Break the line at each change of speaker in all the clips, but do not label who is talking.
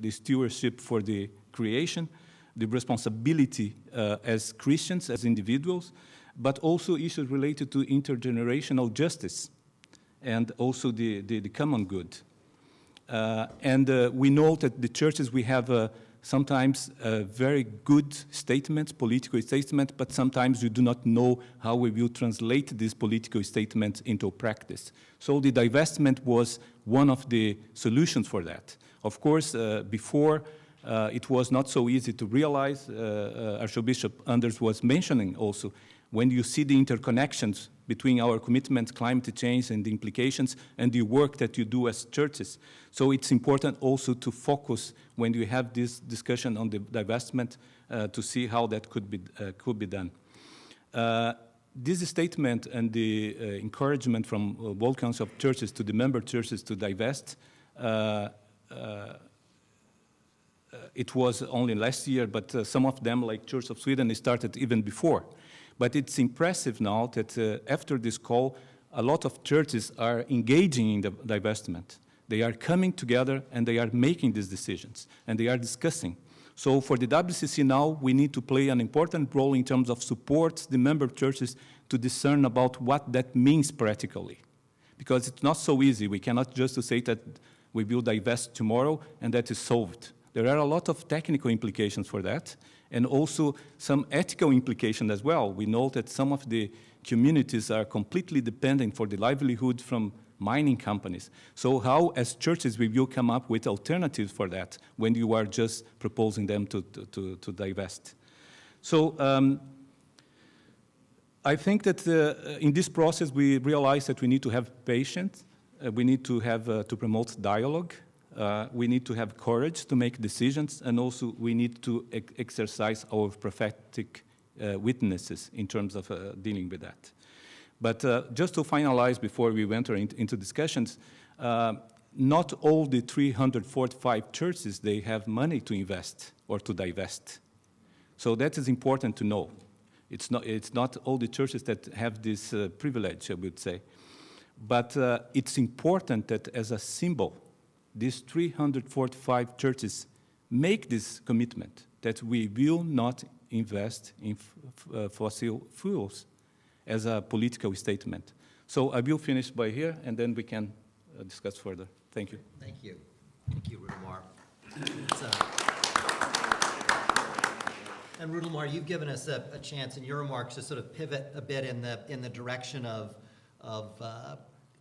the stewardship for the creation, the responsibility as Christians, as individuals, but also issues related to intergenerational justice and also the common good. We know that the churches, we have sometimes very good statements, political statements, but sometimes we do not know how we will translate these political statements into practice. So the divestment was one of the solutions for that. Of course, before, it was not so easy to realize. Archbishop Anders was mentioning also, when you see the interconnections between our commitment, climate change, and the implications, and the work that you do as churches. So it's important also to focus when you have this discussion on the divestment to see how that could be done. This statement and the encouragement from World Council of Churches to the member churches to divest, it was only last year, but some of them, like Church of Sweden, they started even before. But it's impressive now that after this call, a lot of churches are engaging in the divestment. They are coming together and they are making these decisions and they are discussing. So for the WCC now, we need to play an important role in terms of support the member churches to discern about what that means practically. Because it's not so easy. We cannot just say that we will divest tomorrow and that is solved. There are a lot of technical implications for that, and also some ethical implications as well. We know that some of the communities are completely dependent for the livelihood from mining companies. So how, as churches, we will come up with alternatives for that when you are just proposing them to divest? So I think that in this process, we realize that we need to have patience. We need to have to promote dialogue. We need to have courage to make decisions, and also we need to exercise our prophetic witnesses in terms of dealing with that. But just to finalize before we enter into discussions, not all the 345 churches, they have money to invest or to divest. So that is important to know. It's not all the churches that have this privilege, I would say. But it's important that as a symbol, these 345 churches make this commitment that we will not invest in fossil fuels as a political statement. So I will finish by here, and then we can discuss further. Thank you.
Thank you. Thank you, Rudelmar. And Rudelmar, you've given us a chance in your remarks to sort of pivot a bit in the direction of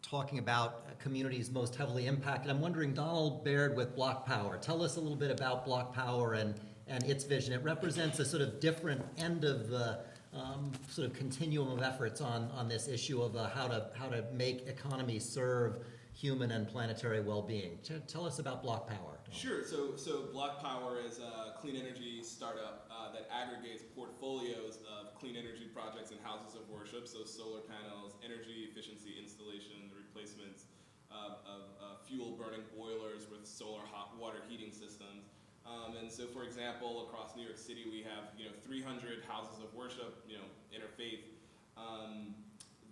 talking about communities most heavily impacted. I'm wondering, Donnel, Baird with BlocPower, tell us a little bit about BlocPower and its vision. It represents a sort of different end of the sort of continuum of efforts on this issue of how to make economies serve human and planetary well-being. Tell us about BlocPower.
Sure. So BlocPower is a clean energy startup that aggregates portfolios of clean energy projects in houses of worship, so solar panels, energy efficiency installation, the replacements of fuel-burning boilers with solar hot water heating systems. And so, for example, across New York City, we have 300 houses of worship, interfaith,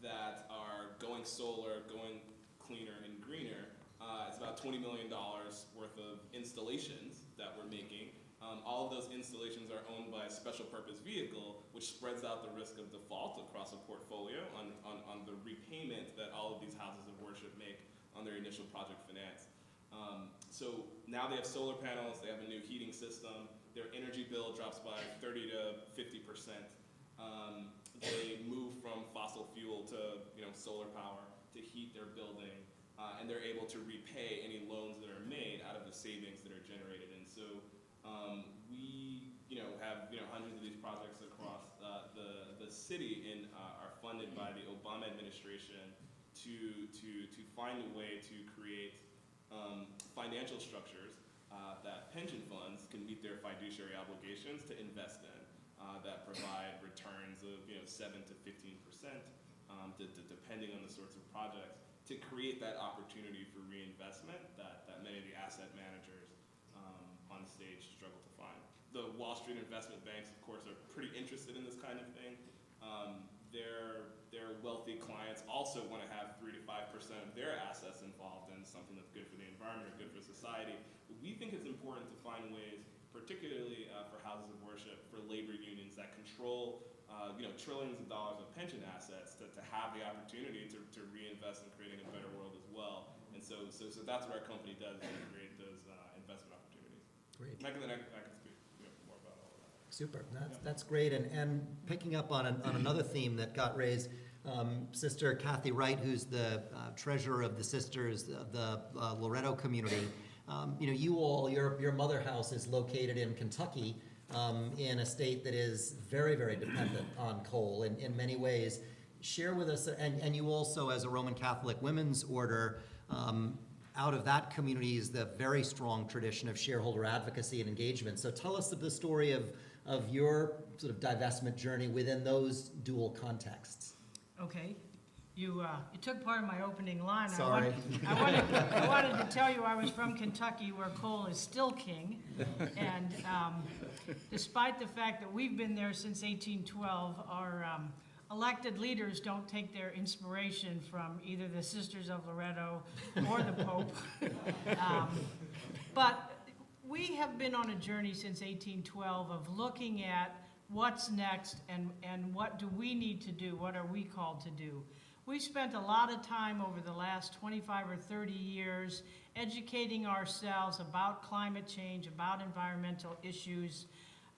that are going solar, going cleaner and greener. It's about $20 million worth of installations that we're making. All of those installations are owned by a special purpose vehicle, which spreads out the risk of default across a portfolio on the repayment that all of these houses of worship make on their initial project finance. So now they have solar panels, they have a new heating system, their energy bill drops by 30 to 50%. They move from fossil fuel to solar power to heat their building, and they're able to repay any loans that are made out of the savings that are generated. And so we have hundreds of these projects across the city and are funded by the Obama administration to find a way to create financial structures that pension funds can meet their fiduciary obligations to invest in, that provide returns of 7 to 15%, depending on the sorts of projects, to create that opportunity for reinvestment that many of the asset managers on stage struggle to find. The Wall Street investment banks, of course, are pretty interested in this kind of thing. Their wealthy clients also want to have 3 to 5% of their assets involved in something that's good for the environment or good for society. But we think it's important to houses of worship for labor unions that control trillions of dollars of pension assets to have the opportunity to reinvest in creating a better world as well. And so that's what our company does, is create those investment opportunities.
Great.
And I can speak more about all of that.
Super. That's great. And picking up on another theme that got raised, Sister Kathy Wright, who's the treasurer of the Sisters of the Loretto community. Your mother house is located in Kentucky, in a state that is very, very dependent on coal in many ways. Share with us, and you also, as a Roman Catholic women's order, out of that community is the very strong tradition of shareholder advocacy and engagement. So tell us the story of your sort of divestment journey within those dual contexts.
Okay. You took part of my opening line.
Sorry.
I wanted to tell you I was from Kentucky, where coal is still king. And despite the fact that we've been there since 1812, our elected leaders don't take their inspiration from either the Sisters of Loretto or the Pope. But we have been on a journey since 1812 of looking at what's next and what do we need to do, what are we called to do. We've spent a lot of time over the last 25 or 30 years educating ourselves about climate change, about environmental issues.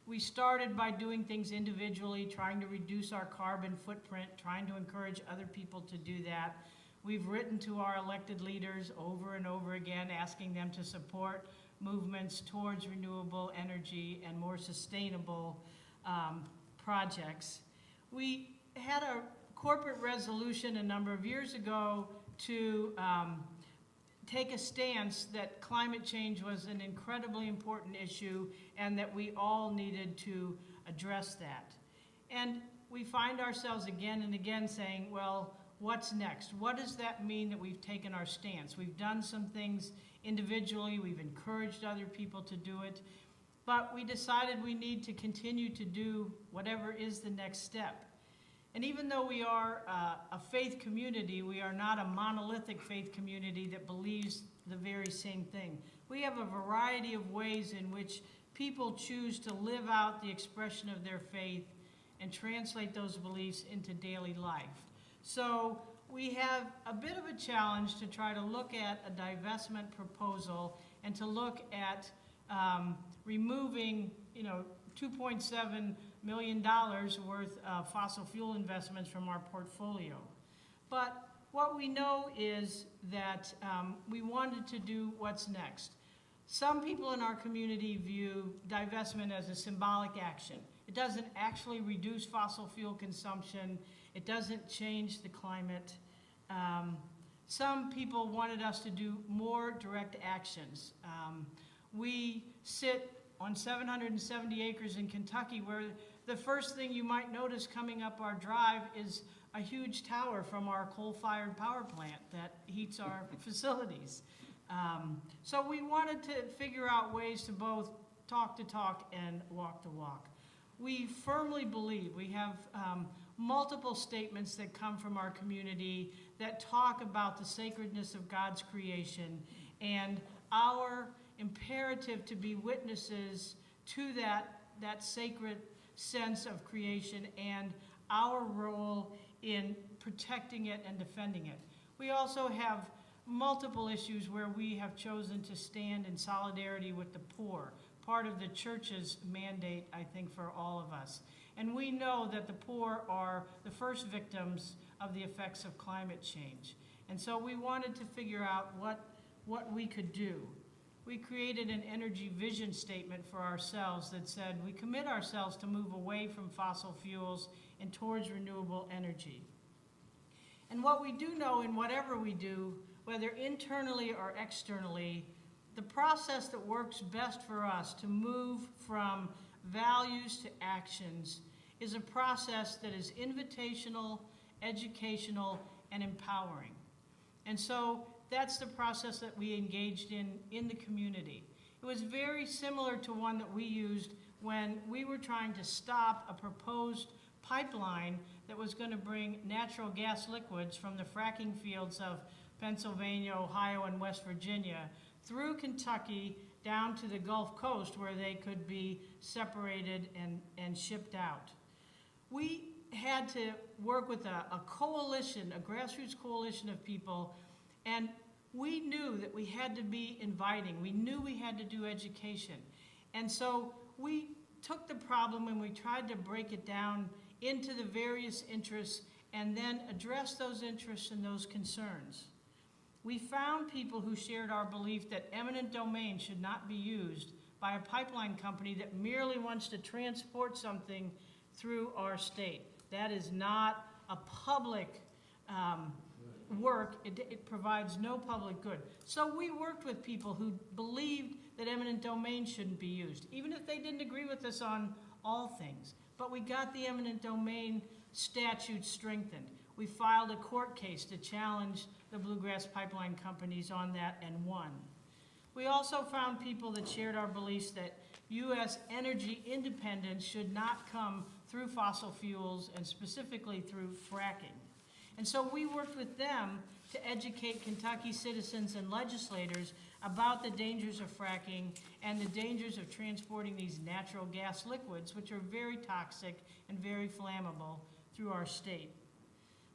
We started by doing things individually, trying to reduce our carbon footprint, trying to encourage other people to do that. We've written to our elected leaders over and over again, asking them to support movements towards renewable energy and more sustainable projects. We had a corporate resolution a number of years ago to take a stance that climate change was an incredibly important issue and that we all needed to address that. And we find ourselves again and again saying, well, what's next? What does that mean that we've taken our stance? We've done some things individually, we've encouraged other people to do it, but we decided we need to continue to do whatever is the next step. And even though we are a faith community, we are not a monolithic faith community that believes the very same thing. We have a variety of ways in which people choose to live out the expression of their faith and translate those beliefs into daily life. So we have a bit of a challenge to try to look at a divestment proposal and to look at removing, $2.7 million worth of fossil fuel investments from our portfolio. But what we know is that we wanted to do what's next. Some people in our community view divestment as a symbolic action. It doesn't actually reduce fossil fuel consumption. It doesn't change the climate. Some people wanted us to do more direct actions. We sit on 770 acres in Kentucky, where the first thing you might notice coming up our drive is a huge tower from our coal-fired power plant that heats our facilities. So we wanted to figure out ways to both talk the talk and walk the walk. We firmly believe, we have multiple statements that come from our community that talk about the sacredness of God's creation and our imperative to be witnesses to that sacred sense of creation and our role in protecting it and defending it. We also have multiple issues where we have chosen to stand in solidarity with the poor, part of the church's mandate, I think, for all of us. And we know that the poor are the first victims of the effects of climate change. And so we wanted to figure out what we could do. We created an energy vision statement for ourselves that said we commit ourselves to move away from fossil fuels and towards renewable energy. And what we do know in whatever we do, whether internally or externally, the process that works best for us to move from values to actions is a process that is invitational, educational, and empowering. And so that's the process that we engaged in the community. It was very similar to one that we used when we were trying to stop a proposed pipeline that was going to bring natural gas liquids from the fracking fields of Pennsylvania, Ohio, and West Virginia through Kentucky down to the Gulf Coast where they could be separated and shipped out. We had to work with a coalition, a grassroots coalition of people, and we knew that we had to be inviting. We knew we had to do education. And so we took the problem and we tried to break it down into the various interests and then address those interests and those concerns. We found people who shared our belief that eminent domain should not be used by a pipeline company that merely wants to transport something through our state. That is not a public work. It provides no public good. So we worked with people who believed that eminent domain shouldn't be used, even if they didn't agree with us on all things. But we got the eminent domain statute strengthened. We filed a court case to challenge the bluegrass pipeline companies on that and won. We also found people that shared our beliefs that U.S. energy independence should not come through fossil fuels and specifically through fracking. And so we worked with them to educate Kentucky citizens and legislators about the dangers of fracking and the dangers of transporting these natural gas liquids, which are very toxic and very flammable, through our state.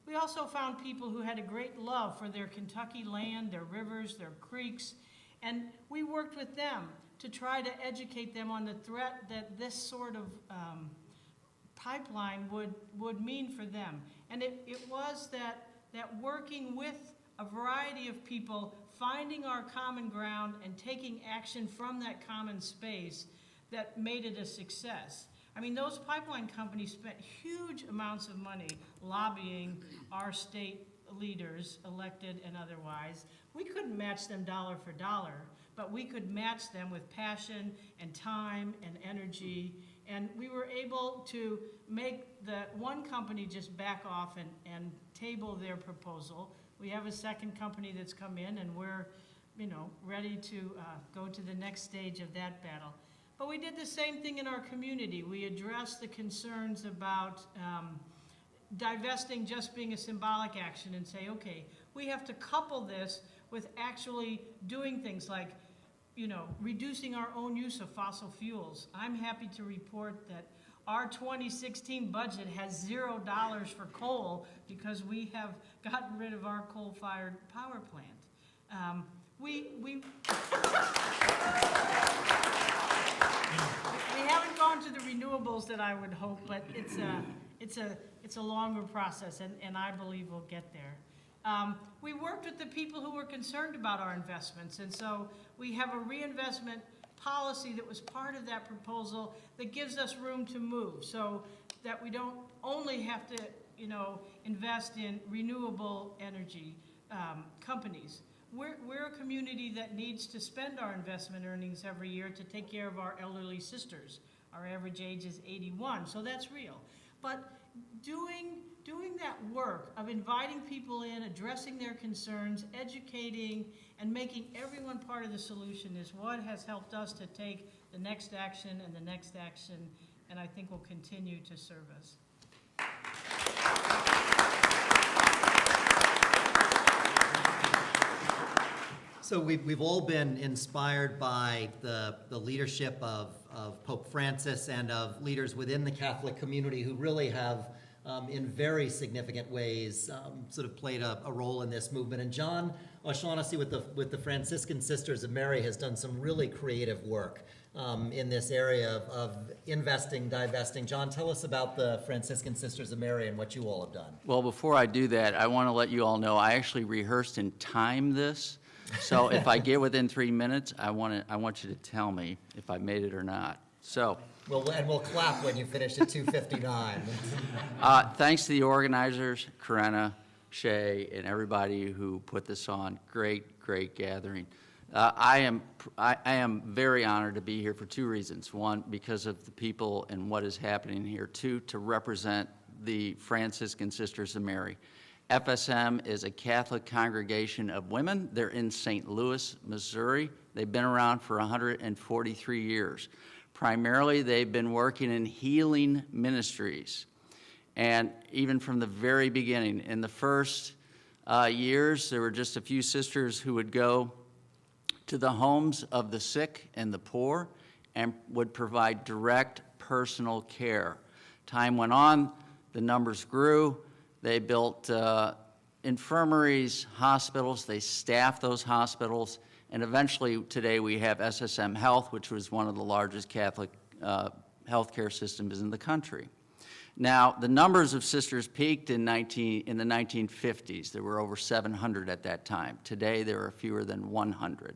We also found people who had a great love for their Kentucky land, their rivers, their creeks, and we worked with them to try to educate them on the threat that this sort of pipeline would mean for them. And it was that working with a variety of people, finding our common ground and taking action from that common space that made it a success. I mean, those pipeline companies spent huge amounts of money lobbying our state leaders, elected and otherwise. We couldn't match them dollar for dollar, but we could match them with passion and time and energy. And we were able to make the one company just back off and table their proposal. We have a second company that's come in, and we're, ready to go to the next stage of that battle. But we did the same thing in our community. We addressed the concerns about divesting just being a symbolic action and say, okay, we have to couple this with actually doing things like, reducing our own use of fossil fuels. I'm happy to report that our 2016 budget has $0 for coal because we have gotten rid of our coal-fired power plant. We haven't gone to the renewables that I would hope, but it's a longer process, and I believe we'll get there. We worked with the people who were concerned about our investments, and so we have a reinvestment policy that was part of that proposal that gives us room to move, so that we don't only have to, invest in renewable energy companies. We're a community that needs to spend our investment earnings every year to take care of our elderly sisters. Our average age is 81, so that's real. But doing that work of inviting people in, addressing their concerns, educating, and making everyone part of the solution is what has helped us to take the next action and the next action, and I think will continue to serve us.
So we've all been inspired by the leadership of Pope Francis and of leaders within the Catholic community who really have, in very significant ways, sort of played a role in this movement. And John O'Shaughnessy with the Franciscan Sisters of Mary has done some really creative work in this area of investing, divesting. John, tell us about the Franciscan Sisters of Mary and what you all have done.
Well, before I do that, I want to let you all know I actually rehearsed and timed this. So if I get within 3 minutes, I want you to tell me if I made it or not. So.
We'll clap when you finish at 2:59.
Thanks to the organizers, Karenna, Shay, and everybody who put this on. Great gathering. I am very honored to be here for 2 reasons. 1, because of the people and what is happening here. 2, to represent the Franciscan Sisters of Mary. FSM is a Catholic congregation of women. They're in St. Louis, Missouri. They've been around for 143 years. Primarily, they've been working in healing ministries. And even from the very beginning, in the first years, there were just a few sisters who would go to the homes of the sick and the poor and would provide direct personal care. Time went on, the numbers grew, they built infirmaries, hospitals, they staffed those hospitals, and eventually today we have SSM Health, which was one of the largest Catholic healthcare systems in the country. Now, the numbers of sisters peaked in the 1950s. There were over 700 at that time. Today, there are fewer than 100.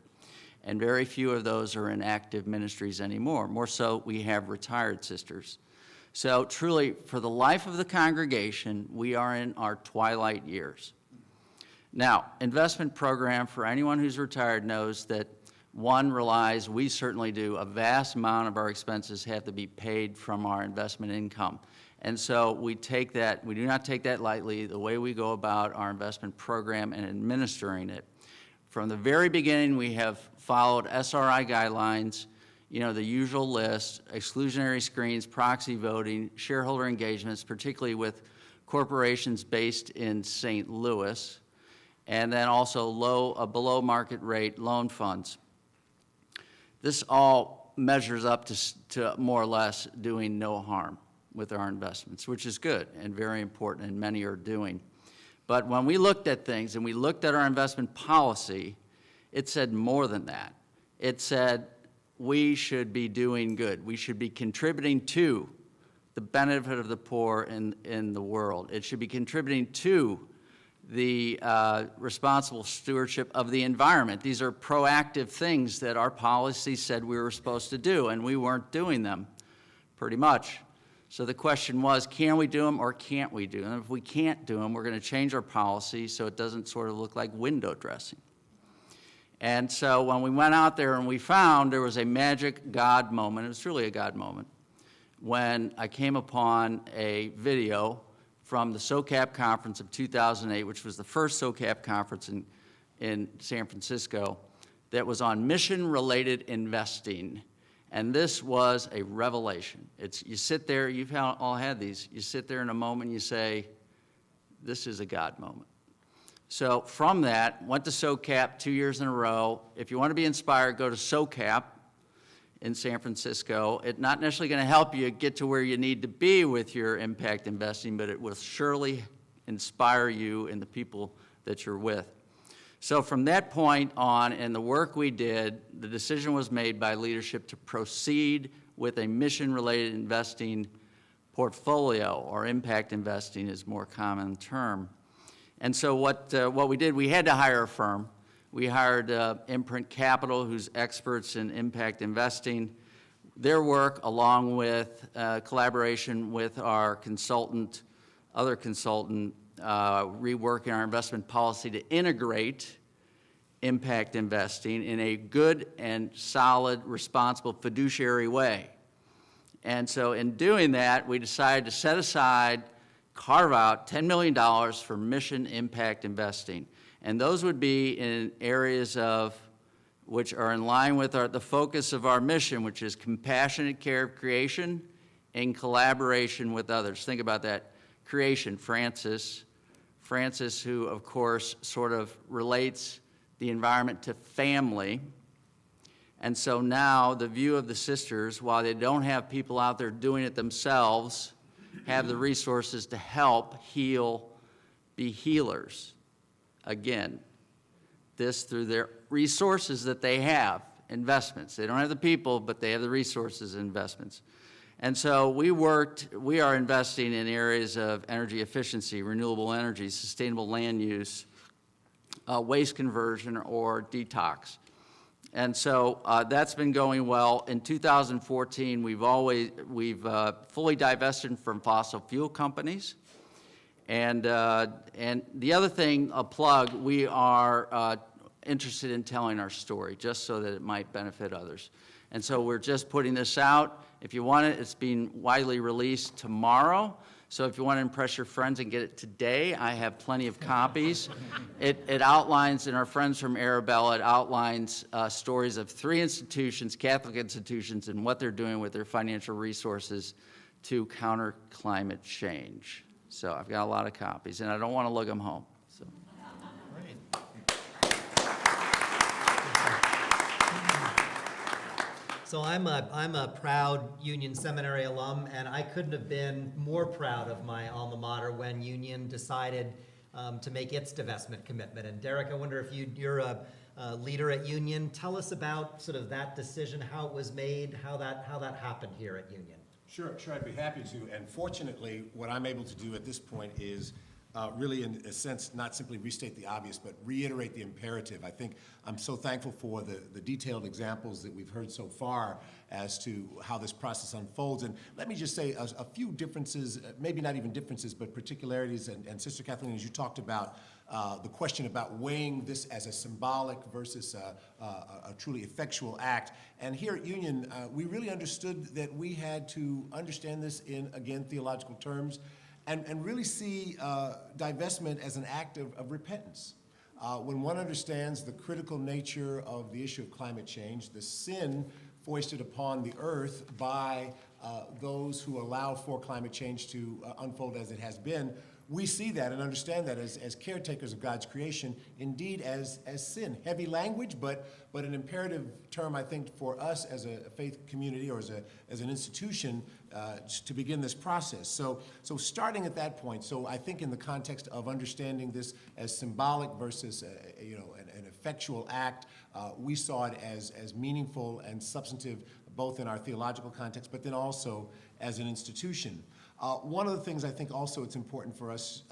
And very few of those are in active ministries anymore. More so, we have retired sisters. So truly, for the life of the congregation, we are in our twilight years. Now, investment program, for anyone who's retired knows that one relies, we certainly do, a vast amount of our expenses have to be paid from our investment income. And so we take that, we do not take that lightly, the way we go about our investment program and administering it. From the very beginning, we have followed SRI guidelines, you know, the usual list, exclusionary screens, proxy voting, shareholder engagements, particularly with corporations based in St. Louis, and then also below market rate loan funds. This all measures up to more or less doing no harm with our investments, which is good and very important, and many are doing. But when we looked at things and we looked at our investment policy, it said more than that. It said we should be doing good. We should be contributing to the benefit of the poor in the world. It should be contributing to the responsible stewardship of the environment. These are proactive things that our policy said we were supposed to do, and we weren't doing them, pretty much. So the question was, can we do them or can't we do them? And if we can't do them, we're going to change our policy so it doesn't sort of look like window dressing. And so when we went out there and we found there was a magic God moment, it was truly a God moment, when I came upon a video from the SOCAP conference of 2008, which was the first SOCAP conference in San Francisco, that was on mission-related investing. And this was a revelation. You sit there, you've all had these, you sit there in a moment and you say, this is a God moment. So from that, went to SOCAP 2 years in a row. If you want to be inspired, go to SOCAP in San Francisco. It's not necessarily going to help you get to where you need to be with your impact investing, but it will surely inspire you and the people that you're with. So from that point on, and the work we did, the decision was made by leadership to proceed with a mission-related investing portfolio, or impact investing is a more common term. And so what we did, we had to hire a firm. We hired Imprint Capital, who's experts in impact investing. Their work, along with collaboration with our other consultant, reworking our investment policy to integrate impact investing in a good and solid, responsible, fiduciary way. And so in doing that, we decided to set aside, carve out $10 million for mission impact investing. And those would be in areas which are in line with the focus of our mission, which is compassionate care of creation in collaboration with others. Think about that. Creation, Francis, who, of course, sort of relates the environment to family. And so now the view of the sisters, while they don't have people out there doing it themselves, have the resources to help heal, be healers. Again, this through their resources that they have, investments. They don't have the people, but they have the resources and investments. And so we are investing in areas of energy efficiency, renewable energy, sustainable land use, waste conversion, or detox. And so that's been going well. In 2014, we've fully divested from fossil fuel companies. And the other thing, a plug, we are interested in telling our story, just so that it might benefit others. And so we're just putting this out. If you want it, it's being widely released tomorrow. So if you want to impress your friends and get it today, I have plenty of copies. It outlines, and our friends from Arabella, it outlines stories of 3 institutions, Catholic institutions, and what they're doing with their financial resources to counter climate change. So I've got a lot of copies, and I don't want to lug them home. So.
So I'm a proud Union Seminary alum, and I couldn't have been more proud of my alma mater when Union decided to make its divestment commitment. And Derrick, I wonder if you're a leader at Union. Tell us about sort of that decision, how it was made, how that happened here at Union.
Sure, I'd be happy to. And fortunately, what I'm able to do at this point is really, in a sense, not simply restate the obvious, but reiterate the imperative. I think I'm so thankful for the detailed examples that we've heard so far as to how this process unfolds. And let me just say a few differences, maybe not even differences, but particularities. And Sister Kathleen, as you talked about the question about weighing this as a symbolic versus a truly effectual act. And here at Union, we really understood that we had to understand this in, again, theological terms, and really see divestment as an act of repentance. When one understands the critical nature of the issue of climate change, the sin foisted upon the earth by those who allow for climate change to unfold as it has been, we see that and understand that as caretakers of God's creation, indeed as sin. Heavy language, but an imperative term, I think, for us as a faith community or as an institution to begin this process. So starting at that point, so I think in the context of understanding this as symbolic versus an effectual act, we saw it as meaningful and substantive, both in our theological context, but then also as an institution. One of the things I think also it's important for us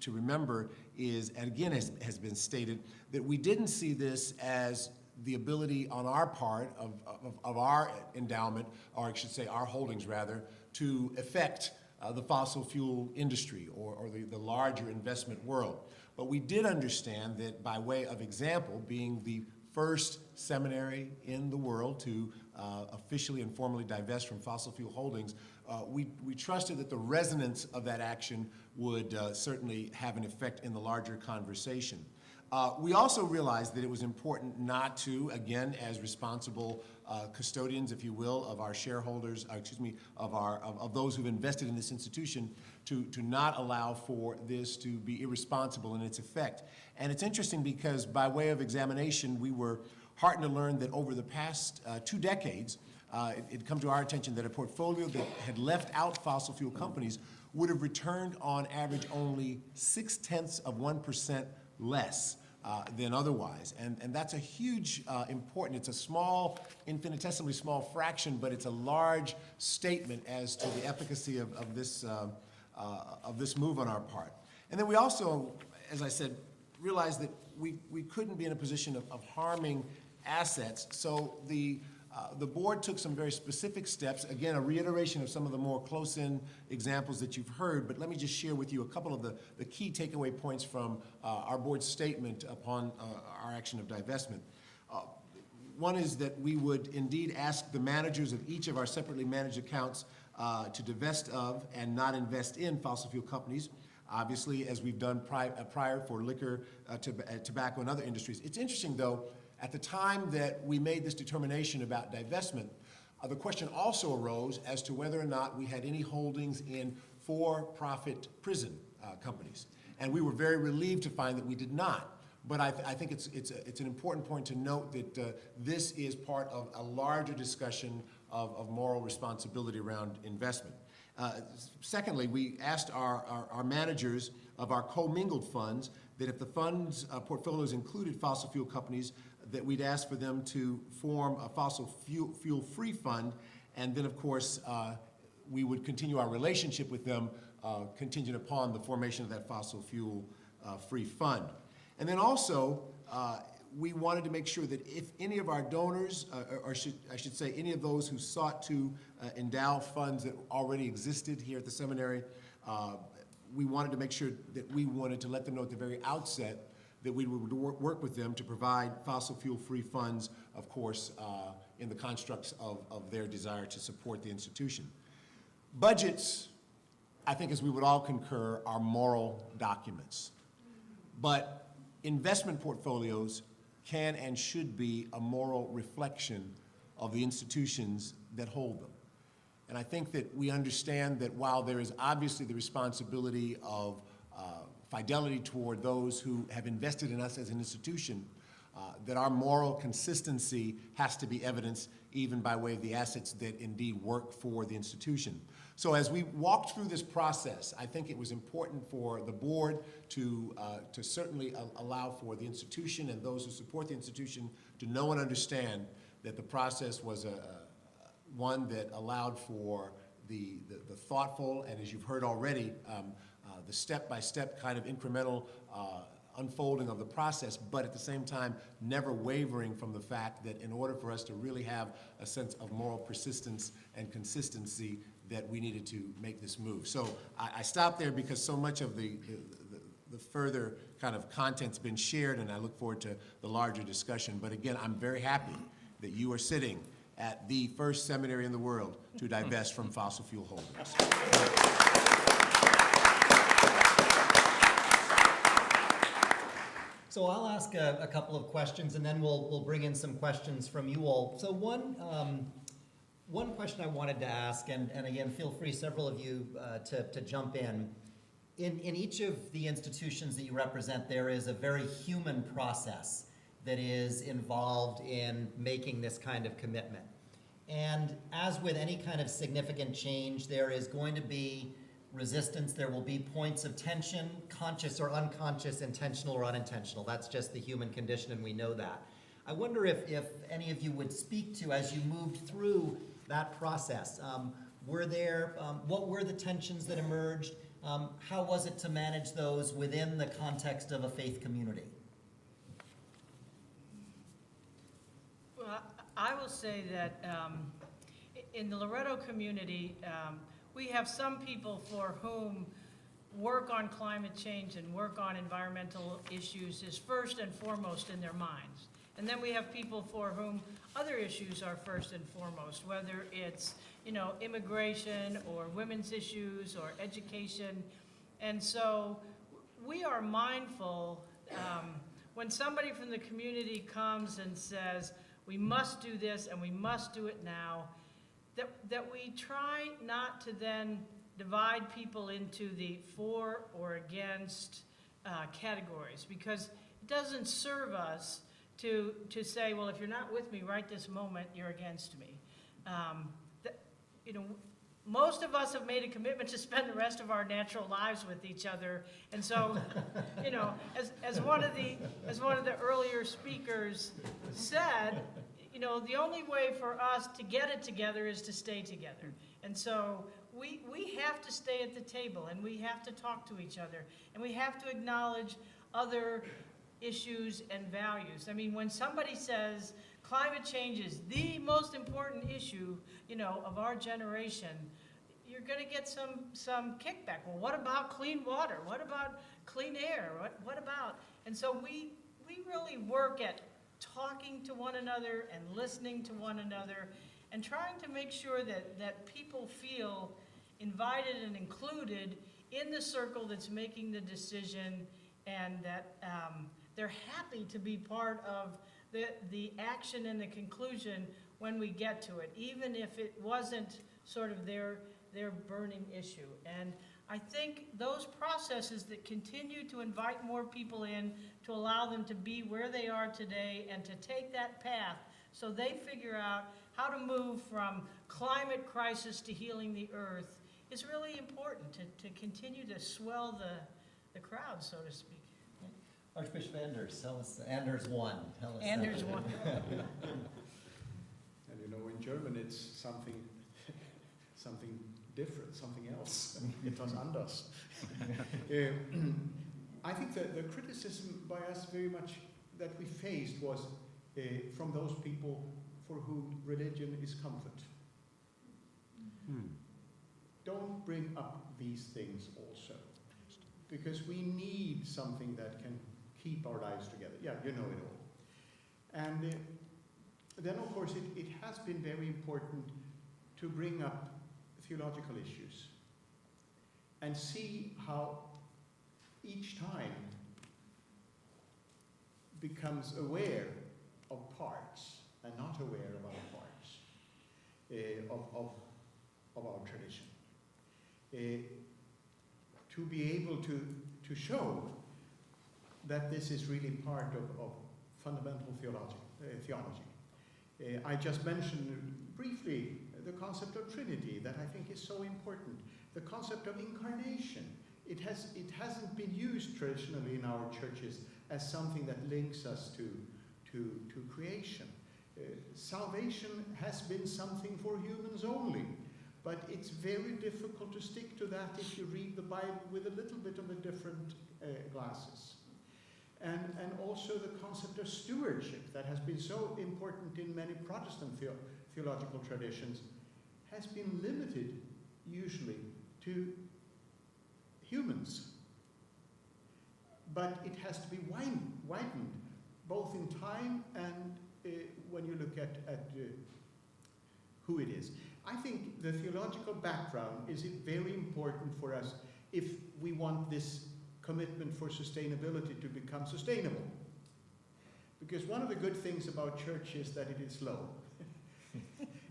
to remember is, and again has been stated, that we didn't see this as the ability on our part of our endowment, or I should say our holdings rather, to affect the fossil fuel industry or the larger investment world. But we did understand that by way of example, being the first seminary in the world to officially and formally divest from fossil fuel holdings, we trusted that the resonance of that action would certainly have an effect in the larger conversation. We also realized that it was important not to, again, as responsible custodians, if you will, of our shareholders, of those who've invested in this institution, to not allow for this to be irresponsible in its effect. And it's interesting because by way of examination, we were heartened to learn that over the past 2 decades, it had come to our attention that a portfolio that had left out fossil fuel companies would have returned on average only 0.6% less than otherwise. And that's a huge important, it's a small, infinitesimally small fraction, but it's a large statement as to the efficacy of this move on our part. And then we also, as I said, realized that we couldn't be in a position of harming assets. So the board took some very specific steps, again, a reiteration of some of the more close-in examples that you've heard, but let me just share with you a couple of the key takeaway points from our board's statement upon our action of divestment. One is that we would indeed ask the managers of each of our separately managed accounts to divest of and not invest in fossil fuel companies, obviously, as we've done prior for liquor, tobacco, and other industries. It's interesting, though, at the time that we made this determination about divestment, the question also arose as to whether or not we had any holdings in for-profit prison companies. And we were very relieved to find that we did not. But I think it's an important point to note that this is part of a larger discussion of moral responsibility around investment. Secondly, we asked our managers of our commingled funds that if the funds portfolios included fossil fuel companies, that we'd ask for them to form a fossil fuel-free fund, and then, of course, we would continue our relationship with them contingent upon the formation of that fossil fuel-free fund. And then also, we wanted to make sure that if any of our donors, or I should say any of those who sought to endow funds that already existed here at the seminary, we wanted to make sure that we wanted to let them know at the very outset that we would work with them to provide fossil fuel-free funds, of course, in the constructs of their desire to support the institution. Budgets, I think as we would all concur, are moral documents. But investment portfolios can and should be a moral reflection of the institutions that hold them. And I think that we understand that while there is obviously the responsibility of fidelity toward those who have invested in us as an institution, that our moral consistency has to be evidenced even by way of the assets that indeed work for the institution. So as we walked through this process, I think it was important for the board to certainly allow for the institution and those who support the institution to know and understand that the process was one that allowed for the thoughtful, and as you've heard already, the step-by-step kind of incremental unfolding of the process, but at the same time, never wavering from the fact that in order for us to really have a sense of moral persistence and consistency, that we needed to make this move. So I stopped there because so much of the further kind of content's been shared, and I look forward to the larger discussion. But again, I'm very happy that you are sitting at the first seminary in the world to divest from fossil fuel holdings.
So I'll ask a couple of questions, and then we'll bring in some questions from you all. So one question I wanted to ask, and again, feel free, several of you, to jump in. In each of the institutions that you represent, there is a very human process that is involved in making this kind of commitment. And as with any kind of significant change, there is going to be resistance, there will be points of tension, conscious or unconscious, intentional or unintentional. That's just the human condition, and we know that. I wonder if any of you would speak to, as you moved through that process, what were the tensions that emerged? How was it to manage those within the context of a faith community?
Well, I will say that in the Loretto community, we have some people for whom work on climate change and work on environmental issues is first and foremost in their minds. And then we have people for whom other issues are first and foremost, whether it's, immigration or women's issues or education. And so we are mindful when somebody from the community comes and says, we must do this and we must do it now, that we try not to then divide people into the for or against categories, because it doesn't serve us to say, well, if you're not with me right this moment, you're against me. Most of us have made a commitment to spend the rest of our natural lives with each other, and so, as one of the earlier speakers said, the only way for us to get it together is to stay together. And so we have to stay at the table, and we have to talk to each other, and we have to acknowledge other issues and values. I mean, when somebody says climate change is the most important issue, of our generation, you're going to get some kickback. Well, what about clean water? What about clean air? What about? And so we really work at talking to one another and listening to one another and trying to make sure that people feel invited and included in the circle that's making the decision, and that they're happy to be part of the action and the conclusion when we get to it, even if it wasn't sort of their burning issue. And I think those processes that continue to invite more people in, to allow them to be where they are today and to take that path so they figure out how to move from climate crisis to healing the earth, is really important to continue to swell the crowd, so to speak.
Archbishop Anders, tell us, Anders 1, tell us.
Anders 1.
And in German it's something different, something else. Etwas anders. I think that the criticism by us very much that we faced was from those people for whom religion is comfort. Don't bring up these things also, because we need something that can keep our lives together. Yeah, you know it all. And then, of course, it has been very important to bring up theological issues and see how each time becomes aware of parts and not aware of other parts of our tradition. To be able to show that this is really part of fundamental theology. I just mentioned briefly the concept of Trinity that I think is so important. The concept of incarnation. It hasn't been used traditionally in our churches as something that links us to creation. Salvation has been something for humans only, but it's very difficult to stick to that if you read the Bible with a little bit of a different glasses. And also the concept of stewardship that has been so important in many Protestant theological traditions has been limited usually to humans. But it has to be widened both in time and when you look at who it is. I think the theological background is very important for us if we want this commitment for sustainability to become sustainable. Because one of the good things about church is that it is slow.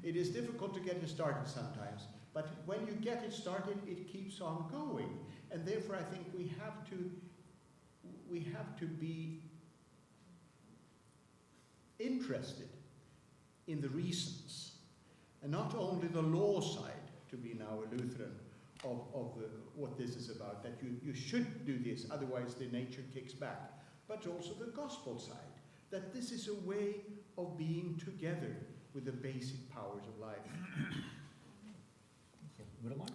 It is difficult to get it started sometimes, but when you get it started, it keeps on going. And therefore I think we have to be interested in the reasons, and not only the law side, to be now a Lutheran, of what this is about, that you should do this, otherwise the nature kicks back, but also the gospel side, that this is a way of being together with the basic powers of life.
Rudelmar?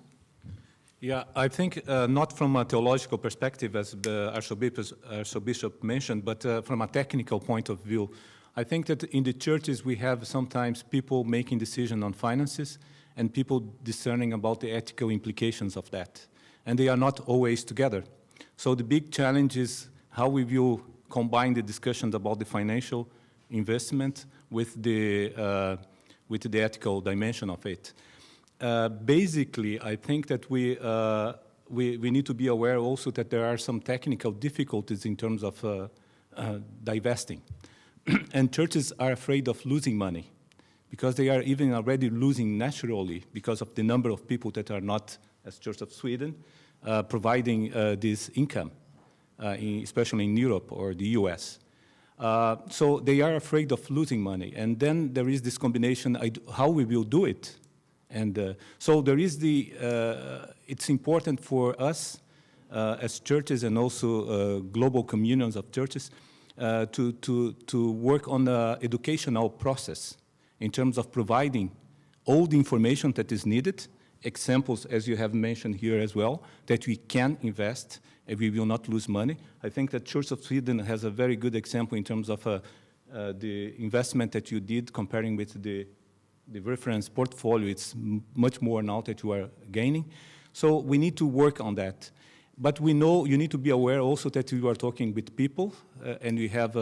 Yeah, I think not from a theological perspective, as the Archbishop mentioned, but from a technical point of view. I think that in the churches we have sometimes people making decisions on finances and people discerning about the ethical implications of that. And they are not always together. So the big challenge is how we will combine the discussions about the financial investment with the ethical dimension of it. Basically, I think that we need to be aware also that there are some technical difficulties in terms of divesting. And churches are afraid of losing money because they are even already losing naturally because of the number of people that are not, as Church of Sweden, providing this income, especially in Europe or the US. So they are afraid of losing money. And then there is this combination, how we will do it. And so there is it's important for us as churches and also global communions of churches to work on the educational process in terms of providing all the information that is needed, examples, as you have mentioned here as well, that we can invest and we will not lose money. I think that Church of Sweden has a very good example in terms of the investment that you did comparing with the reference portfolio. It's much more now that you are gaining. So we need to work on that. But we know you need to be aware also that you are talking with people and we have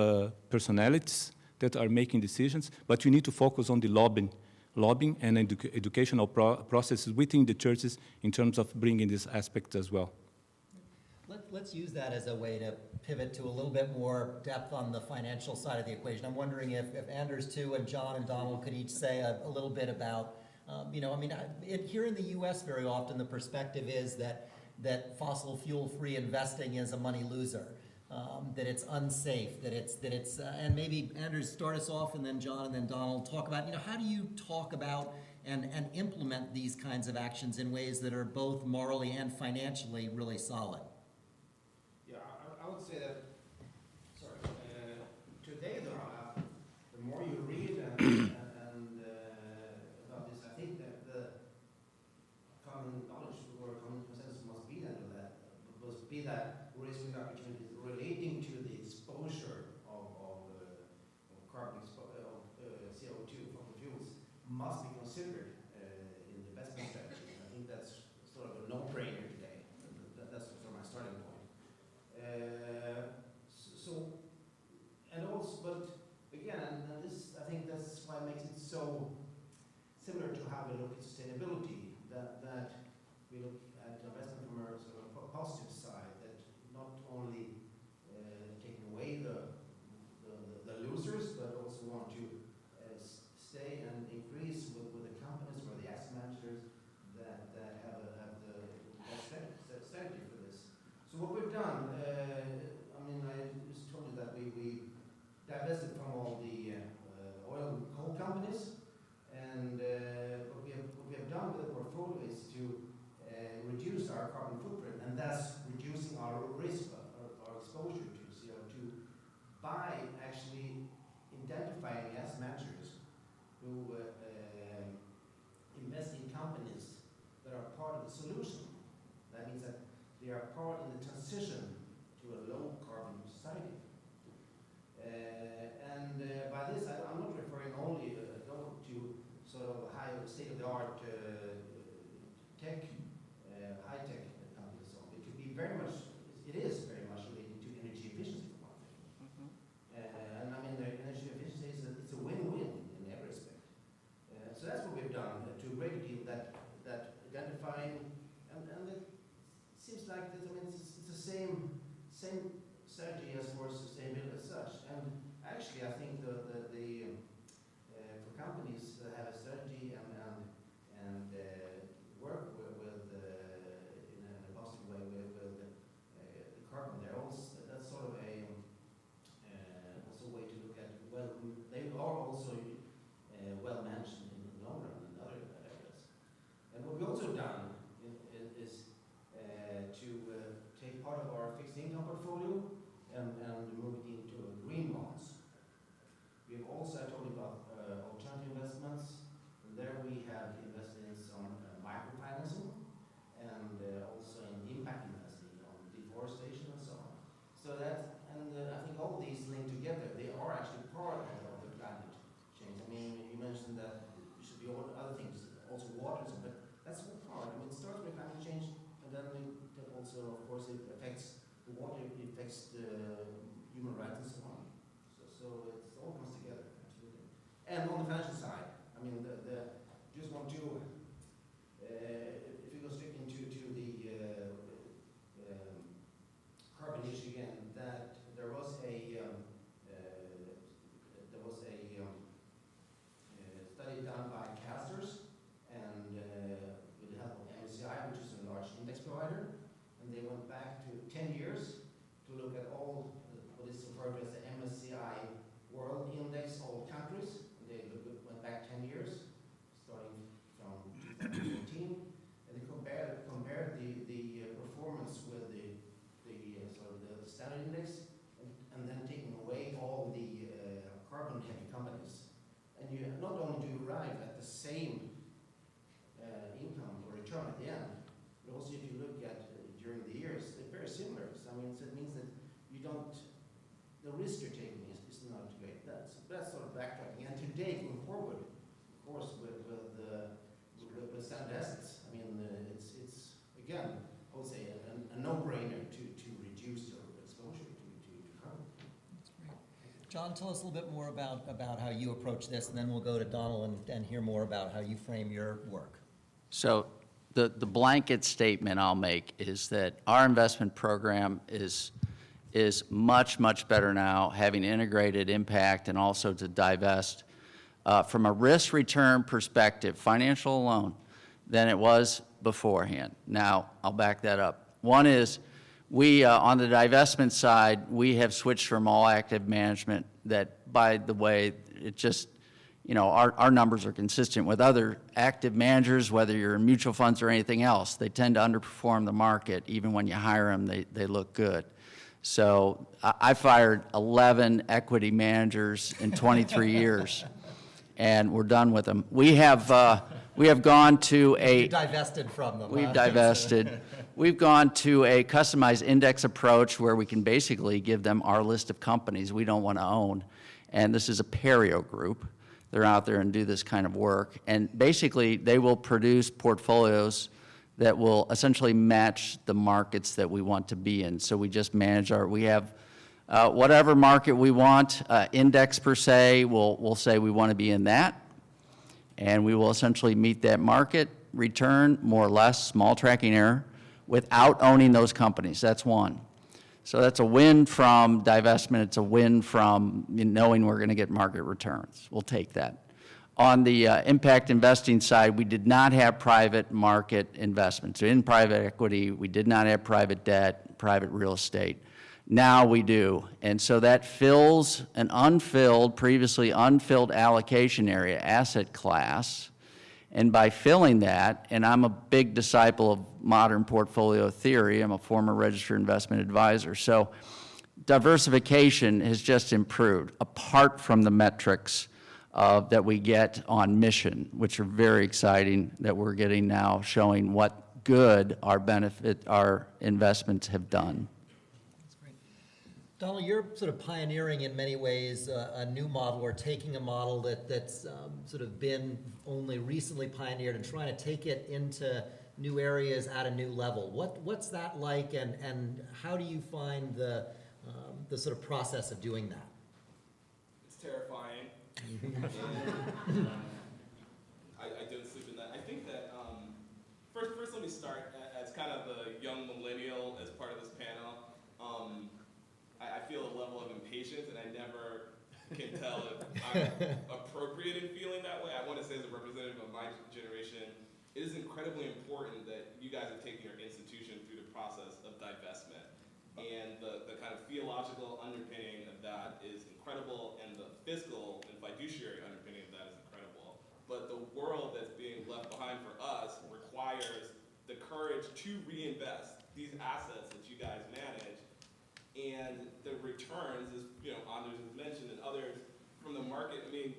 personalities that are making decisions, but you need to focus on the lobbying and educational processes within the churches in terms of bringing this aspect as well.
Let's use that as a way to pivot to a little bit more depth on the financial side of the equation. I'm wondering if Anders too and John and Donnel could each say a little bit about, here in the U.S. very often the perspective is that fossil fuel-free investing is a money loser, that it's unsafe, that it's and maybe Anders start us off, and then John, and then Donnel talk about, how do you talk about and implement these kinds of actions in ways that are both morally and financially really solid?
Yeah, I would say that. Today, the more you read and about this, I think that the common knowledge or common consensus must be that we're risking opportunities relating to the exposure of carbon CO2 fossil fuels must be considered in the investment strategy. I think that's sort of a no-brainer today. That's sort of my starting point. But again, and this, I think that's why it makes it so similar to how we look at sustainability, that we look at investment from a sort of positive side, that not only taking away the losers, but also want to stay and increase with the companies or the asset managers that have the strategy for this. So what we've done, I just told you that we divested portfolio is to reduce our carbon footprint and thus reducing our risk, our exposure to CO2 by actually identifying as managers who invest in companies that are part of the solution. That means that they are part in the transition to a low carbon society. By this, I'm not referring only to sort of high state-of-the-art tech, high-tech companies. So it could be very much, it is very much related to energy efficiency for one thing. And I mean, the energy efficiency it's a win-win in every respect. So that's what we've done to a great deal. That identifying, and it seems like this, I mean, it's the same strategy as for sustainability as such. And actually, I think for companies that have a strategy and work with in a positive way with the carbon, they're also that's sort of a way to look at. Well, they are also well managed in the long run in other areas. And what we've also done is to take part of our fixed income portfolio and move it into green bonds. We have also, I told you about alternative investments. And there we have invested in some microfinancing and also in impact investing on deforestation and so on. So that, and I think all these linked together, they are actually part of the climate change. I mean, you mentioned that it should be all other things, also water, but that's all part. I mean, it starts with climate change, and then it also, of course, it affects the water, it affects the human rights and so on. So it all comes together, absolutely. And on the financial side, I mean, just want to, if we go straight into the carbon issue again, that there was a study done by Casters and with the help of MSCI, which is a large index provider, and they went back to 10 years to look at all what is referred to as the MSCI World Index, all countries. They went back 10 years, starting from 2014, and they compared the performance with the sort of the standard index, and then taking away all the carbon-heavy companies. And you not only do you arrive at the same income or return at the end, but also if you look at during the years, they're very similar. So, I mean, so it means that you don't, the risk you're taking is not great. That's sort of backtracking. And today, going forward, of course, with standard assets, I mean, it's again, I would say a no-brainer to reduce your exposure to carbon.
That's great. John, tell us a little bit more about how you approach this, and then we'll go to Donnel and hear more about how you frame your work.
So the blanket statement I'll make is that our investment program is much, much better now, having integrated impact and also to divest from a risk-return perspective, financial alone, than it was beforehand. Now, I'll back that up. One is, we, on the divestment side, we have switched from all active management that, by the way, it just, you know, our numbers are consistent with other active managers, whether you're in mutual funds or anything else. They tend to underperform the market. Even when you hire them, they look good. So I fired 11 equity managers in 23 years, and we're done with them. We have gone to a...
You divested from them.
We've divested. We've gone to a customized index approach where we can basically give them our list of companies we don't want to own. And this is a Perio group. They're out there and do this kind of work. And basically, they will produce portfolios that will essentially match the markets that we want to be in. So we just manage we have whatever market we want, index per se, we'll say we want to be in that. And we will essentially meet that market return, more or less, small tracking error, without owning those companies. That's one. So that's a win from divestment. It's a win from knowing we're going to get market returns. We'll take that. On the impact investing side, we did not have private market investments. So in private equity, we did not have private debt, private real estate. Now we do. And so that fills an previously unfilled allocation area, asset class, And by filling that, and I'm a big disciple of modern portfolio theory, I'm a former registered investment advisor, so diversification has just improved, apart from the metrics that we get on mission, which are very exciting, that we're getting now, showing what good our investments have done.
Donnel, you're sort of pioneering in many ways a new model, or taking a model that's sort of been only recently pioneered and trying to take it into new areas at a new level. What's that like, and how do you find the sort of process of doing that?
It's terrifying. I don't sleep in that. I think that first let me start as kind of a young millennial as part of this panel. I feel a level of impatience, and I never can tell if I'm appropriate in feeling that way. I want to say, as a representative of my generation, it is incredibly important that you guys have taken your institution through the process of divestment. And the kind of theological underpinning of that is incredible, and the fiscal and fiduciary underpinning of that is incredible. But the world that's being left behind for us requires the courage to reinvest these assets that you guys manage. And the returns, as Anders has mentioned, and others from the market. I mean,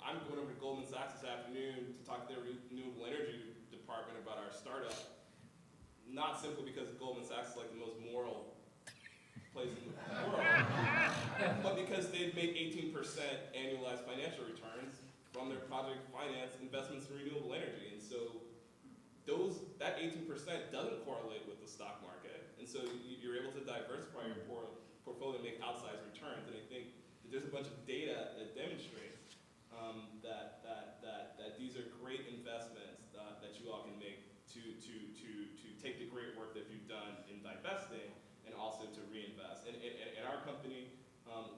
I'm going over to Goldman Sachs this afternoon to talk to their renewable energy department about our startup. Not simply because Goldman Sachs is like the most moral place in the world, but because they've made 18% annualized financial returns from their project finance investments in renewable energy. And so that 18% doesn't correlate with the stock market. And so you're able to diversify your portfolio and make outsized returns. And I think that there's a bunch of data that demonstrates that these are great investments that you all can make to take the great work that you've done in divesting and also to reinvest. And in our company,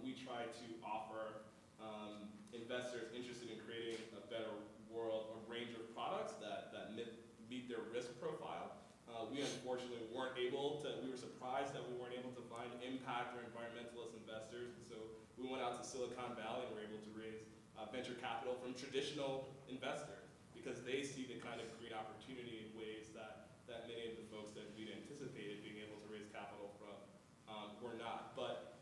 we try to offer investors interested in creating a better world a range of products that meet their risk profile. We unfortunately we were surprised that we weren't able to find impact or environmentalist investors. And so we went out to Silicon Valley and were able to raise venture capital from traditional investors, because they see the kind of green opportunity in ways that many of the folks that we'd anticipated being able to raise capital from were not. But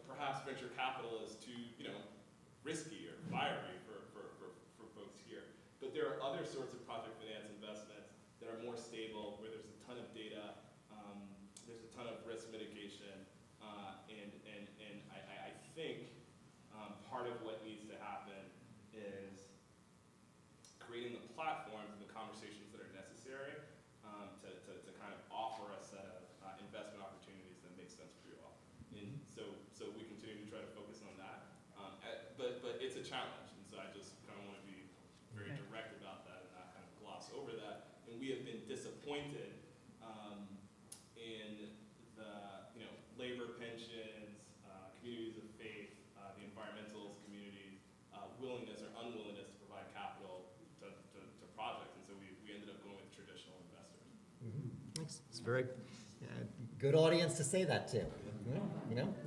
perhaps venture capital is too risky or fiery for folks here. But there are other sorts of project finance investments that are more stable, where there's a ton of data, there's a ton of risk mitigation, and I think part of what needs to happen is creating the platforms and the conversations that are necessary to kind of offer a set of investment opportunities that make sense for you all. And so we continue to try to focus on that, but it's a challenge, and so I just kind of want to be very direct about that and not kind of gloss over that. And we have been disappointed in the labor pensions, communities of faith, the environmentalist communities, willingness or unwillingness to provide capital to projects, and so we ended up going with traditional investors.
Thanks. It's a very good audience to say that to.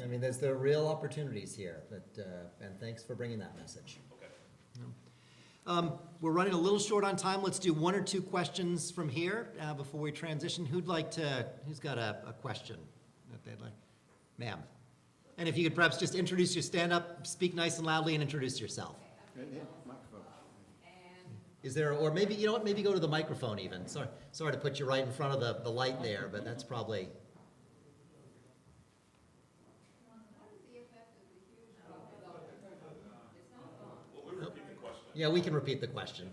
I mean, there's the real opportunities here, and thanks for bringing that message.
Okay.
We're running a little short on time. Let's do one or two questions from here before we transition. Who's got a question that they'd like? Ma'am. And if you could perhaps just introduce your, stand up, speak nice and loudly, and introduce yourself. Is there, or maybe, maybe go to the microphone even. Sorry to put you right in front of the light there, but that's probably.
Well, we repeat the question.
Yeah, we can repeat the question.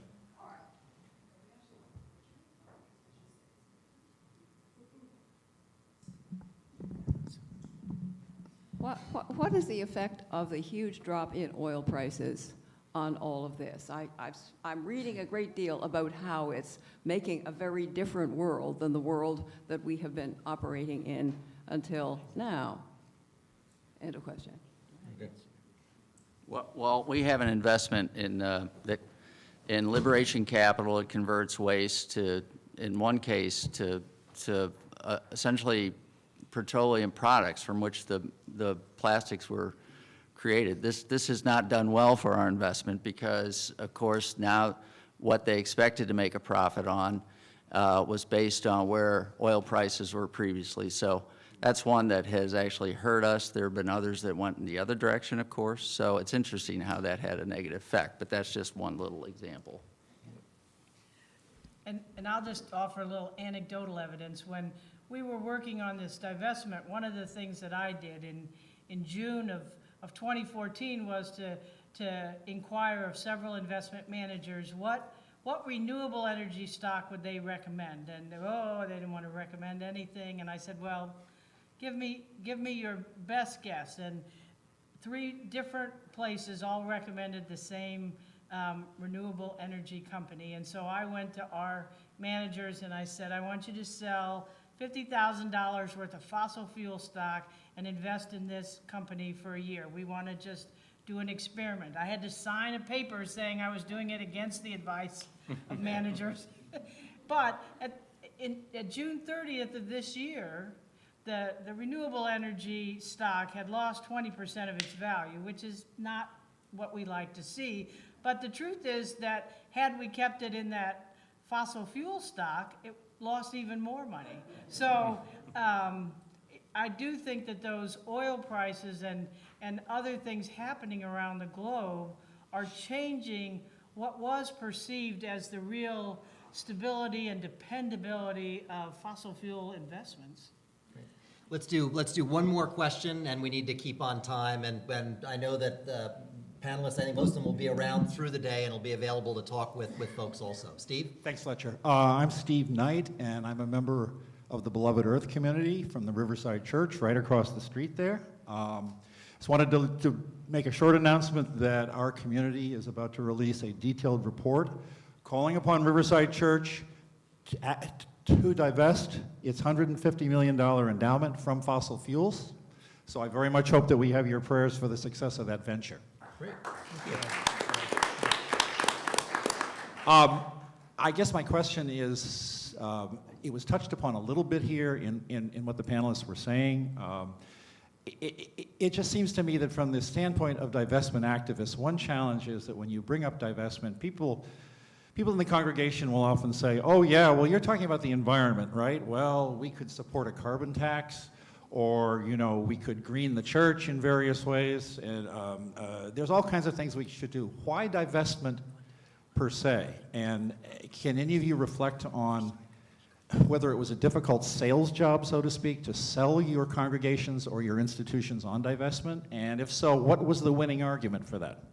What is the effect of the huge drop in oil prices on all of this? I'm reading a great deal about how it's making a very different world than the world that we have been operating in until now. End of question.
Okay.
Well, we have an investment in Liberation Capital. It converts waste to, in one case, to essentially petroleum products from which the plastics were created. This has not done well for our investment because, of course, now what they expected to make a profit on was based on where oil prices were previously. So that's one that has actually hurt us. There have been others that went in the other direction, of course. So it's interesting how that had a negative effect, but that's just one little example.
And I'll just offer a little anecdotal evidence. When we were working on this divestment, one of the things that I did in June of 2014 was to inquire of several investment managers what renewable energy stock would they recommend. And they didn't want to recommend anything. And I said, well, give me your best guess. And 3 different places all recommended the same renewable energy company. And so I went to our managers and I said, I want you to sell $50,000 worth of fossil fuel stock and invest in this company for a year. We want to just do an experiment. I had to sign a paper saying I was doing it against the advice of managers. But at June 30th of this year, the renewable energy stock had lost 20% of its value, which is not what we like to see. But the truth is that had we kept it in that fossil fuel stock, it lost even more money. So I do think that those oil prices and other things happening around the globe are changing what was perceived as the real stability and dependability of fossil fuel investments.
Let's do one more question, and we need to keep on time. And I know that the panelists, I think most of them will be around through the day and will be available to talk with folks also. Steve?
Thanks, Fletcher. I'm Steve Knight, and I'm a member of the Beloved Earth community from the Riverside Church right across the street there. Just wanted to make a short announcement that our community is about to release a detailed report calling upon Riverside Church to divest its $150 million endowment from fossil fuels. So I very much hope that we have your prayers for the success of that venture.
Great.
I guess my question is, it was touched upon a little bit here in what the panelists were saying. It just seems to me that from the standpoint of divestment activists, one challenge is that when you bring up divestment, people in the congregation will often say, oh yeah, well you're talking about the environment, right? Well, we could support a carbon tax, or we could green the church in various ways, and there's all kinds of things we should do. Why divestment per se? And can any of you reflect on whether it was a difficult sales job, so to speak, to sell your congregations or your institutions on divestment? And if so, what was the winning argument for that?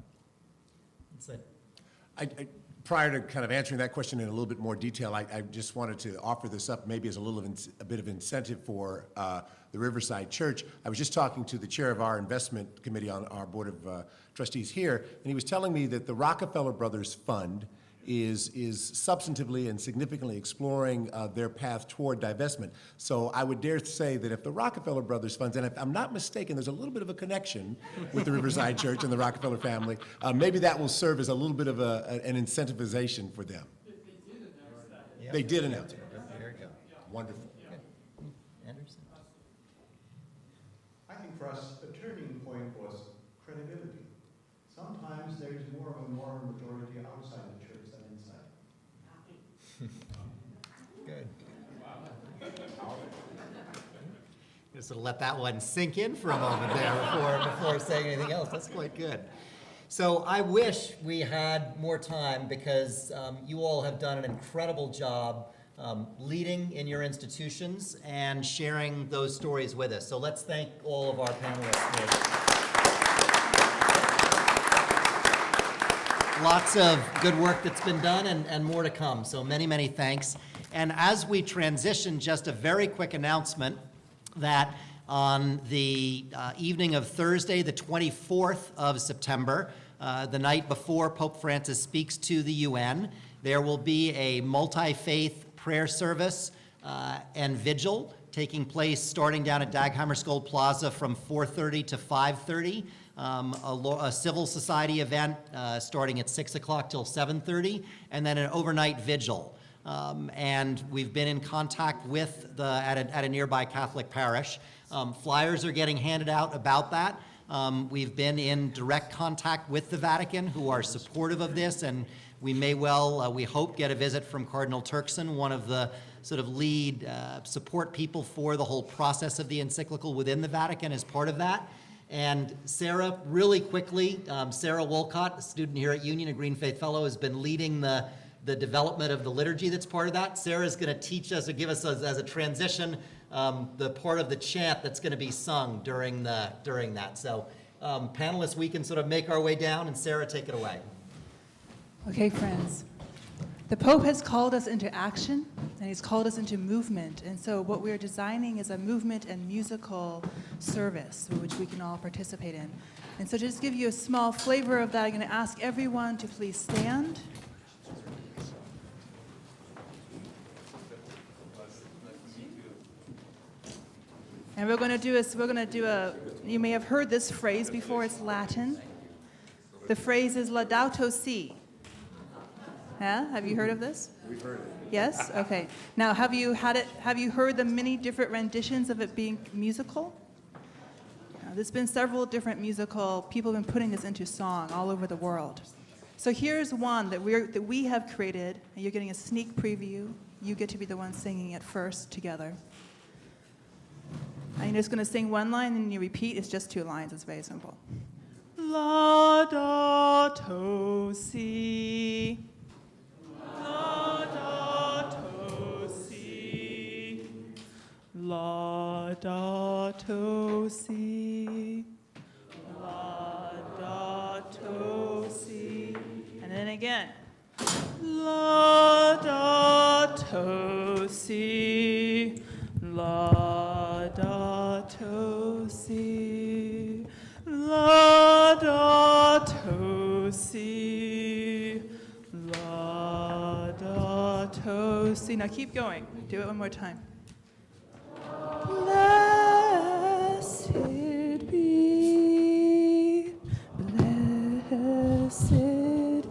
That's it.
Prior to kind of answering that question in a little bit more detail, I just wanted to offer this up maybe as a bit of incentive for the Riverside Church. I was just talking to the chair of our investment committee on our board of trustees here, and he was telling me that the Rockefeller Brothers Fund is substantively and significantly exploring their path toward divestment. So I would dare say that if the Rockefeller Brothers Funds, and if I'm not mistaken, there's a little bit of a connection with the Riverside Church and the Rockefeller family, maybe that will serve as a little bit of an incentivization for them. They did announce it.
There you go.
Wonderful.
Anderson?
I think for us, the turning point was credibility. Sometimes there's more of a moral majority outside the church than inside.
Good. Just to let that one sink in for a moment there before saying anything else. That's quite good. So I wish we had more time, because you all have done an incredible job leading in your institutions and sharing those stories with us. So let's thank all of our panelists. Lots of good work that's been done and more to come. So many, many thanks. And as we transition, just a very quick announcement that on the evening of Thursday, the 24th of September, the night before Pope Francis speaks to the UN, there will be a multi-faith prayer service and vigil taking place starting down at Dagheimer School Plaza from 4:30 to 5:30. A civil society event starting at 6 o'clock till 7:30, and then an overnight vigil. And we've been in contact with at a nearby Catholic parish. Flyers are getting handed out about that. We've been in direct contact with the Vatican, who are supportive of this, and We may well, we hope, get a visit from Cardinal Turkson, one of the sort of lead support people for the whole process of the encyclical within the Vatican as part of that. And Sarah, really quickly, Sarah Wolcott, a student here at Union, a GreenFaith Fellow, has been leading the development of the liturgy that's part of that. Sarah's going to teach us, or give us as a transition, the part of the chant that's going to be sung during that. So panelists, we can sort of make our way down, and Sarah, take it away.
Okay, friends. The Pope has called us into action, and he's called us into movement. And so what we're designing is a movement and musical service, which we can all participate in. And so just to give you a small flavor of that, I'm going to ask everyone to please stand. And we're going to do a, you may have heard this phrase before, it's Latin. The phrase is Laudato Si. Yeah? Have you heard of this? We've heard it. Yes? Okay. Now, have you heard the many different renditions of it being musical? There's been several different musical, people have been putting this into song all over the world. So here's one that we have created, and you're getting a sneak preview. You get to be the one singing it first together. I'm just going to sing one line and you repeat. It's just 2 lines. It's very simple. Laudato Si. Laudato Si. Laudato Si. Laudato Si. And then again. Laudato Si. Laudato Si, laudato si, laudato si. Now keep going. Do it one more time. Blessed be, blessed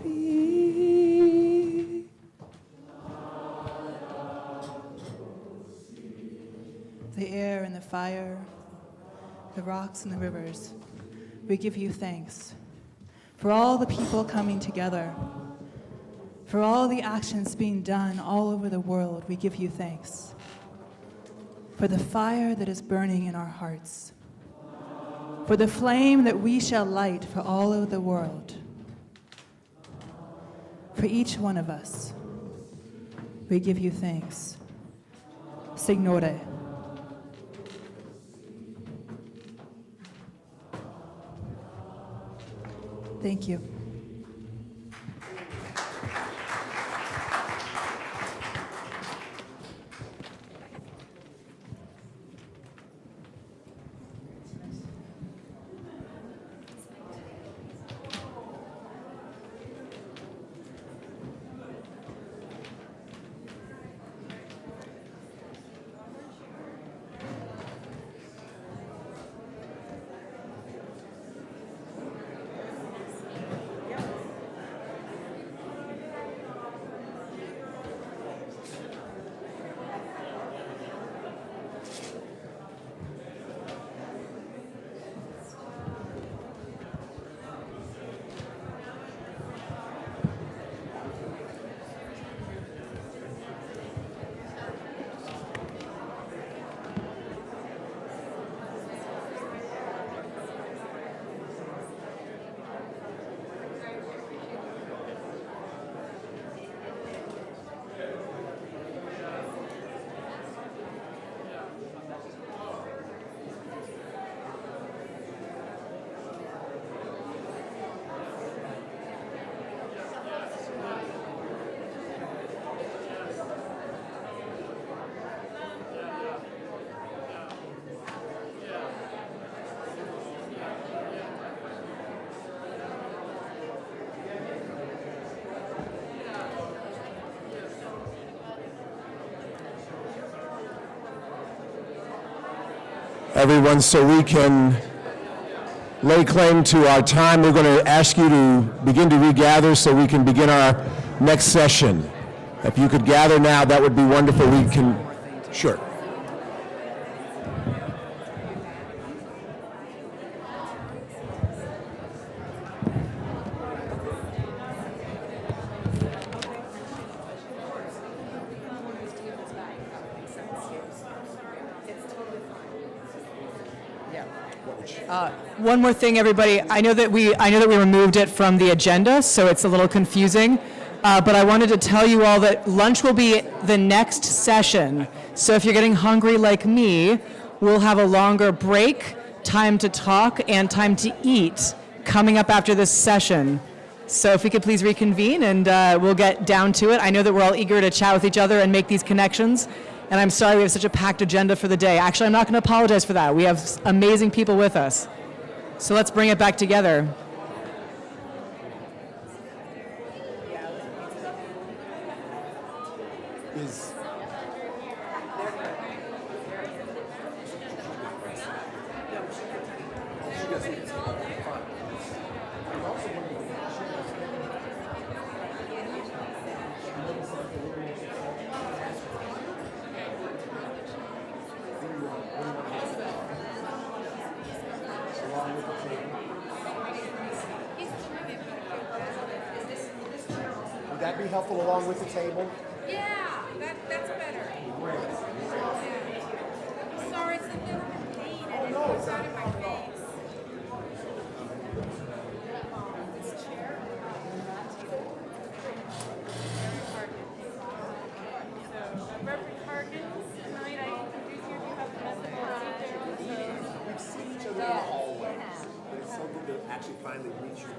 be. The air and the fire, the rocks and the rivers, we give you thanks. For all the people coming together, for all the actions being done all over the world, we give you thanks. For the fire that is burning in our hearts, for the flame that we shall light for all over the world. For each one of us, we give you thanks. Signore. Thank you.
Everyone, so we can lay claim to our time, we're going to ask you to begin to regather so we can begin our next session. If you could gather now, that would be wonderful. We can, sure.
One more thing, everybody. I know that we removed it from the agenda, so it's a little confusing. But I wanted to tell you all that lunch will be the next session. So if you're getting hungry like me, we'll have a longer break, time to talk, and time to eat coming up after this session. So if we could please reconvene, and we'll get down to it. I know that we're all eager to chat with each other and make these connections. And I'm sorry we have such a packed agenda for the day. Actually, I'm not going to apologize for that. We have amazing people with us. So let's bring it back together.
Would that be helpful along with the table?
Yeah, that's better. Yeah. I'm sorry, it's a little bit pain and it goes out of my face. This chair. So, Reverend Harkins, tonight I introduce you to the message.
We've seen each other in the hallway, but it's so good to actually finally meet you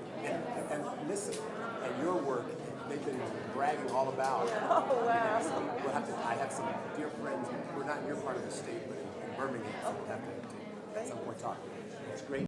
and listen. And your work, they've been bragging all about. Oh, wow. I have some dear friends who are not in your part of the state, but in Birmingham, so we'll have to at some point talk. It's great.